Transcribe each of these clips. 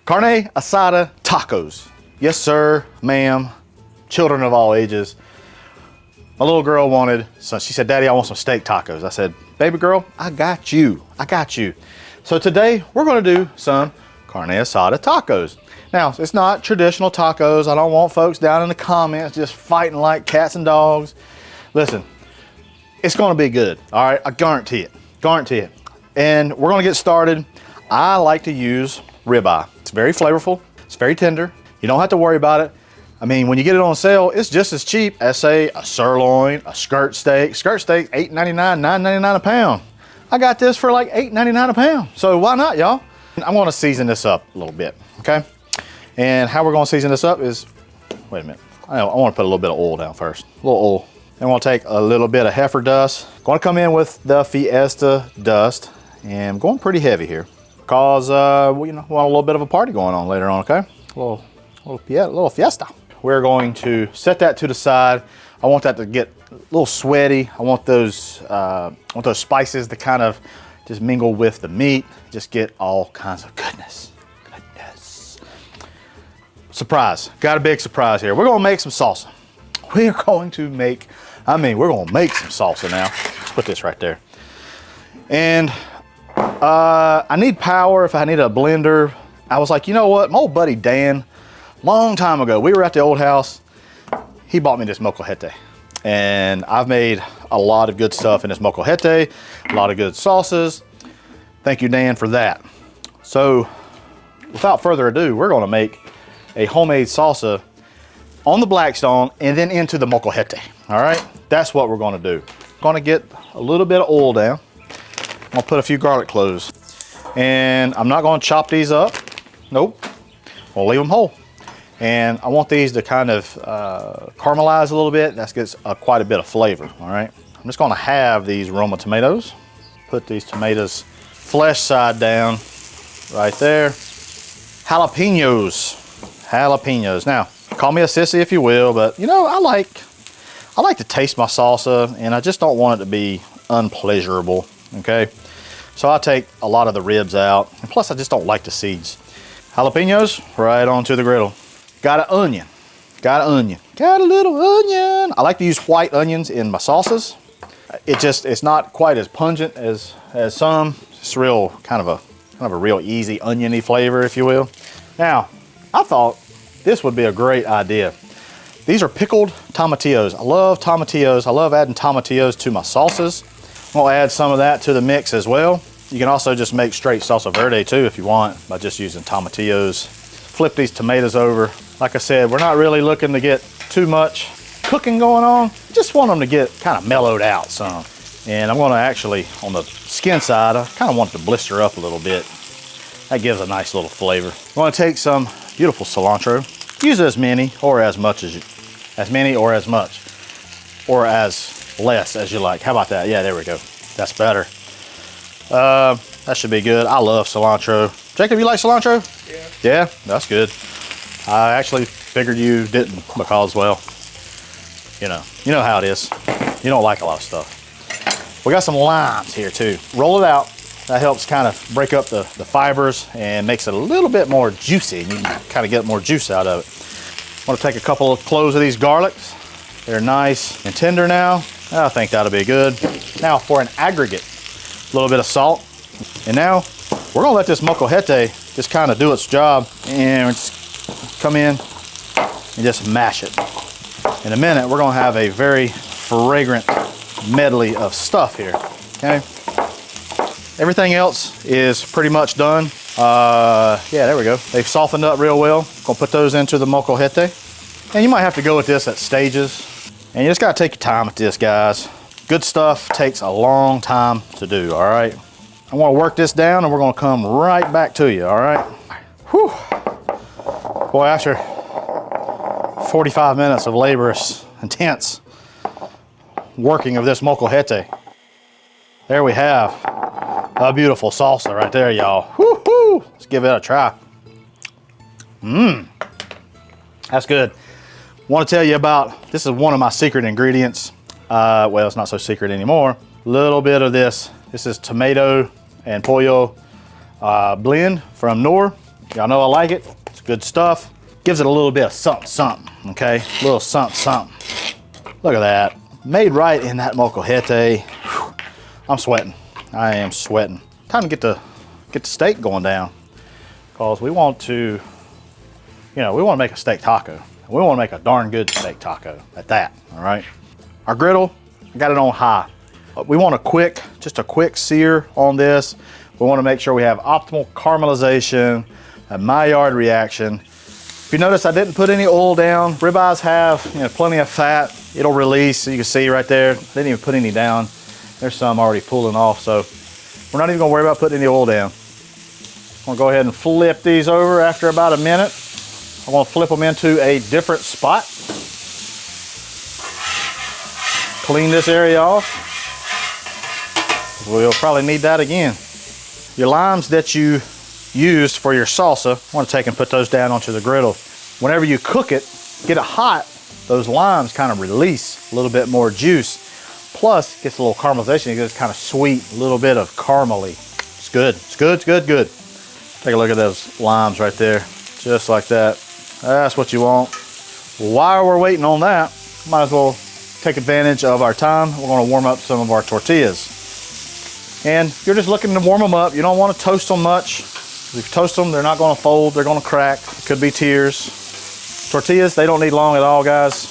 Carne asada tacos. Yes, sir, ma'am. Children of all ages. My little girl wanted, so she said, Daddy, I want some steak tacos. I said, baby girl, I got you. I got you. So today we're gonna do some carne asada tacos. Now, it's not traditional tacos. I don't want folks down in the comments just fighting like cats and dogs. Listen, it's gonna be good, all right? I guarantee it, guarantee it. And we're gonna get started. I like to use ribeye. It's very flavorful, it's very tender. You don't have to worry about it. I mean, when you get it on sale, it's just as cheap as, say, a sirloin, a skirt steak. Skirt steak, $8.99, $9.99 a pound. I got this for like $8.99 a pound. So why not, y'all? I'm gonna season this up a little bit, okay? And how we're gonna season this up is, wait a minute. I wanna put a little bit of oil down first, a little oil. Then we'll take a little bit of heifer dust. Gonna come in with the Fiesta dust, and I'm going pretty heavy here because we want a little bit of a party going on later on, okay? A little fiesta. We're going to set that to the side. I want that to get a little sweaty. I want those spices to kind of just mingle with the meat. Just get all kinds of goodness. Surprise, got a big surprise here. We're gonna make some salsa. We're going to make, we're gonna make some salsa now. Let's put this right there. And I need power if I need a blender. I was like, you know what, my old buddy Dan, long time ago, we were at the old house. He bought me this molcajete, and I've made a lot of good stuff in this molcajete, a lot of good salsas. Thank you, Dan, for that. So without further ado, we're gonna make a homemade salsa on the Blackstone and then into the molcajete, all right? That's what we're gonna do. Gonna get a little bit of oil down. I'm gonna put a few garlic cloves, and I'm not gonna chop these up. Nope, we'll leave them whole. And I want these to kind of caramelize a little bit. That gets quite a bit of flavor, all right? I'm just gonna have these Roma tomatoes. Put these tomatoes flesh side down right there. Jalapenos. Now, call me a sissy if you will, but you know, I like to taste my salsa, and I just don't want it to be unpleasurable, okay? So I take a lot of the ribs out, and plus I just don't like the seeds. Jalapenos right onto the griddle. Got an onion, got a little onion. I like to use white onions in my salsas. It's not quite as pungent as some. It's real kind of a real easy oniony flavor, if you will. Now, I thought this would be a great idea. These are pickled tomatillos. I love tomatillos. I love adding tomatillos to my salsas. I'm gonna add some of that to the mix as well. You can also just make straight salsa verde too if you want, by just using tomatillos. Flip these tomatoes over. Like I said, we're not really looking to get too much cooking going on. Just want them to get kind of mellowed out some. And I'm gonna actually, on the skin side, I kind of want it to blister up a little bit. That gives a nice little flavor. I'm gonna take some beautiful cilantro. Use as many or as much as less as you like. How about that? Yeah, there we go. That's better. That should be good. I love cilantro. Jacob, you like cilantro? Yeah. Yeah, that's good. I actually figured you didn't because, well, you know how it is. You don't like a lot of stuff. We got some limes here too. Roll it out. That helps kind of break up the fibers and makes it a little bit more juicy. You can kind of get more juice out of it. I'm gonna take a couple of cloves of these garlics. They're nice and tender now. I think that'll be good. Now for an aggregate, a little bit of salt. And now we're gonna let this molcajete just kind of do its job, and just come in and just mash it. In a minute, we're gonna have a very fragrant medley of stuff here, okay? Everything else is pretty much done. Yeah, there we go. They've softened up real well. Gonna put those into the molcajete. And you might have to go with this at stages. And you just gotta take your time with this, guys. Good stuff takes a long time to do, all right? I'm gonna work this down and we're gonna come right back to you, all right? Whew. Boy, after 45 minutes of laborious, intense working of this molcajete, there we have a beautiful salsa right there, y'all. Woo-hoo! Let's give it a try. That's good. Want to tell you about, this is one of my secret ingredients. Well, it's not so secret anymore. Little bit of this. This is tomato and pollo blend from Knorr. Y'all know I like it. It's good stuff. Gives it a little bit of something, something, okay? A little something, something. Look at that. Made right in that molcajete. Whew. I'm sweating. I am sweating. Time to get the steak going down, because we want to, we want to make a steak taco. We want to make a darn good steak taco at that, all right? Our griddle, I got it on high. We want just a quick sear on this. We want to make sure we have optimal caramelization, a Maillard reaction. If you notice, I didn't put any oil down. Ribeyes have plenty of fat. It'll release, you can see right there. I didn't even put any down. There's some already pulling off, so we're not even gonna worry about putting any oil down. I'm gonna go ahead and flip these over after about a minute. I'm gonna flip them into a different spot. Clean this area off. We'll probably need that again. Your limes that you used for your salsa, I want to take and put those down onto the griddle. Whenever you cook it, get it hot, those limes kind of release a little bit more juice. Plus, it gets a little caramelization. It gets kind of sweet, a little bit of caramely. It's good, it's good, it's good, good. Take a look at those limes right there, just like that. That's what you want. While we're waiting on that, might as well take advantage of our time. We're gonna warm up some of our tortillas. And you're just looking to warm them up. You don't want to toast them much. If you toast them, they're not gonna fold, they're gonna crack. It could be tears. Tortillas, they don't need long at all, guys.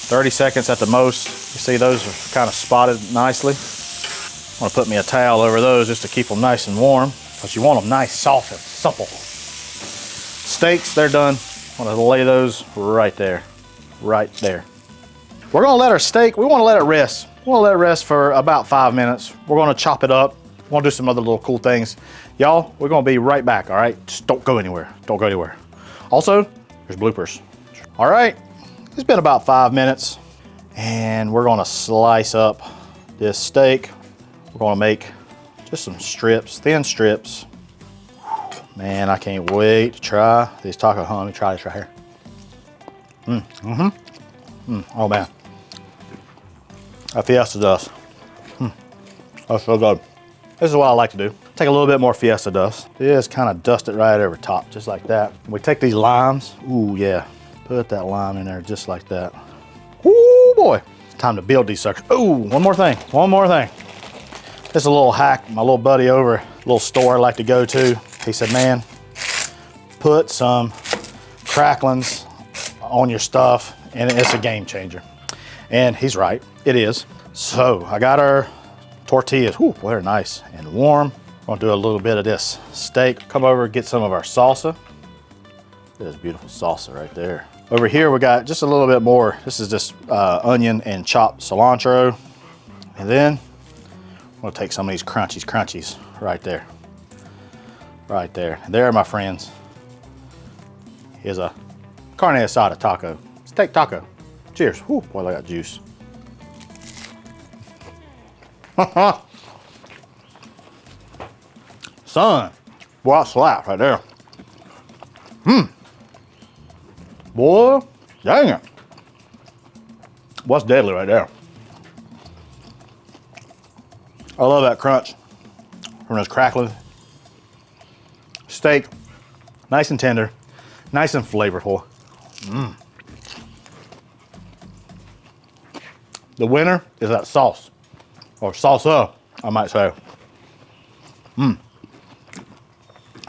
30 seconds at the most. You see those are kind of spotted nicely. I'm gonna put me a towel over those just to keep them nice and warm, because you want them nice, soft, and supple. Steaks, they're done. I'm gonna lay those right there, right there. We're gonna let our steak, we wanna let it rest. We wanna let it rest for about 5 minutes. We're gonna chop it up. We're gonna do some other little cool things. Y'all, we're gonna be right back, all right? Just don't go anywhere, don't go anywhere. Also, there's bloopers. All right, it's been about 5 minutes, and we're gonna slice up this steak. We're gonna make just some strips, thin strips. Man, I can't wait to try these taco. Let me try this right here. Oh man, that Fiesta dust. That's so good. This is what I like to do. Take a little bit more Fiesta dust. Just kind of dust it right over top, just like that. We take these limes. Ooh, yeah. Put that lime in there just like that. Ooh, boy. It's time to build these suckers. Ooh, one more thing. This is a little hack. My little buddy over a little store I like to go to. He said, man, put some cracklings on your stuff and it's a game changer. And he's right, it is. So I got our tortillas. Ooh, boy, they're nice and warm. We're gonna do a little bit of this steak. Come over, get some of our salsa. There's beautiful salsa right there. Over here, we got just a little bit more. This is just onion and chopped cilantro. And then I'm gonna take some of these crunchies right there. Right there. And there, my friends, is a carne asada taco. Steak taco. Cheers. Whew, boy, I got juice. Son, boy, that slap right there. Boy, dang it. What's deadly right there? I love that crunch from this crackling steak. Nice and tender, nice and flavorful. The winner is that sauce, or salsa, I might say.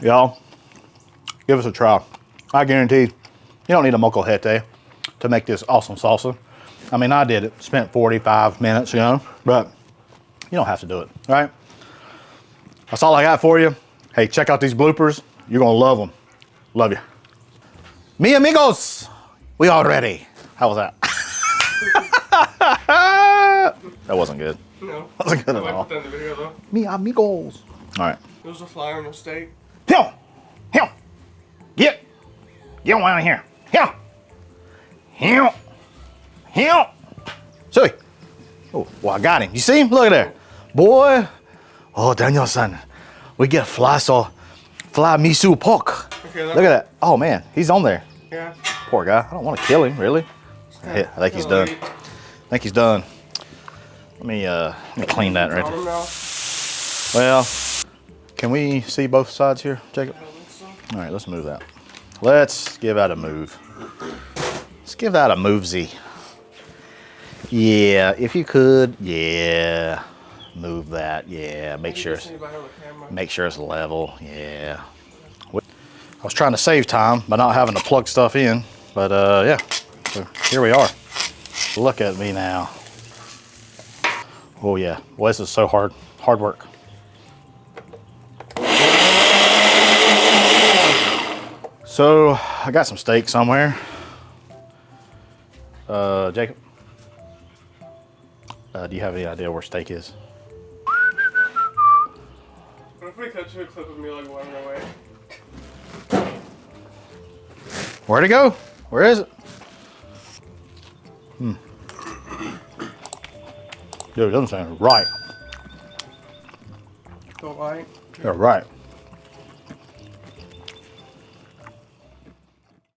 Y'all, give us a try. I guarantee you don't need a molcajete to make this awesome salsa. I mean, I did it, spent 45 minutes, but you don't have to do it, all right? That's all I got for you. Hey, check out these bloopers. You're gonna love them. Love you. Mi amigos, we are ready. How was that? That wasn't good. No. That wasn't good at all. Put that in the video though. Mi amigos. All right. There was a fly on the steak. Hill! Get out of here. Hill! Suey. Oh, well, I got him. You see him? Look at there. Boy. Oh, Daniel-san. We get fly miso pork. Okay, look at that. Oh, man. He's on there. Yeah. Poor guy. I don't want to kill him, really. I think he's done. I think he's done. Let me clean that right there. Well, can we see both sides here, Jacob? All right, let's move that. Let's give that a move. Let's give that a movesy. Yeah, if you could, yeah. Move that, yeah. Make sure it's level, yeah. I was trying to save time by not having to plug stuff in, but yeah. So here we are. Look at me now. Oh yeah, well, this is so hard work. So I got some steak somewhere. Jacob, do you have any idea where steak is? What if we cut to a clip of me like running away? Where'd it go? Where is it? Dude, it doesn't sound right. Don't lie. You're right.